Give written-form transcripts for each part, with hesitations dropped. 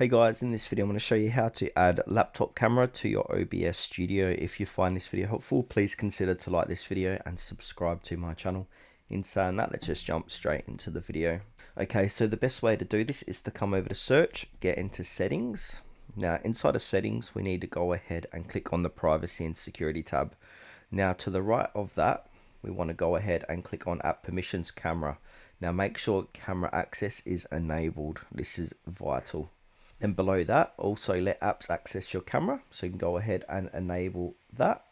Hey guys, in this video I'm going to show you how to add laptop camera to your OBS Studio. If you find this video helpful, please consider to like this video and subscribe to my channel. In saying that, let's just jump straight into the video. Okay, so the best way to do this is to come over to search, get into settings. Now inside of settings, we need to go ahead and click on the privacy and security tab. Now to the right of that, we want to go ahead and click on app permissions camera. Now make sure camera access is enabled. This is vital. Then below that, also let apps access your camera. So you can go ahead and enable that.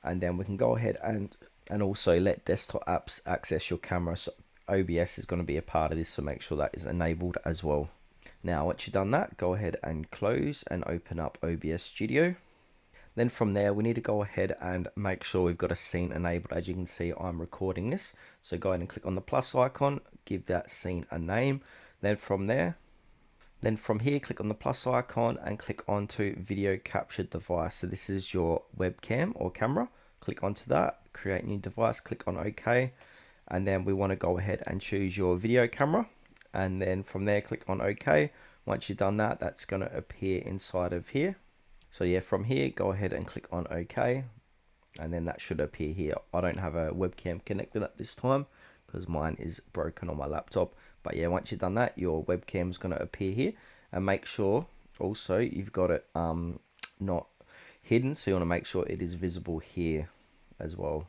And then we can go ahead and also let desktop apps access your camera. So OBS is going to be a part of this, so make sure that is enabled as well. Now, once you've done that, go ahead and close and open up OBS Studio. Then from there, we need to go ahead and make sure we've got a scene enabled. As you can see, I'm recording this. So go ahead and click on the plus icon, give that scene a name. Then from here, click on the plus icon and click onto video captured device. So this is your webcam or camera. Click onto that, create new device, click on OK. And then we want to go ahead and choose your video camera. And then from there, click on OK. Once you've done that, that's going to appear inside of here. So yeah, from here, go ahead and click on OK. And then that should appear here. I don't have a webcam connected at this time because mine is broken on my laptop. But yeah, once you've done that, your webcam is going to appear here. And make sure also you've got it not hidden. So you want to make sure it is visible here as well.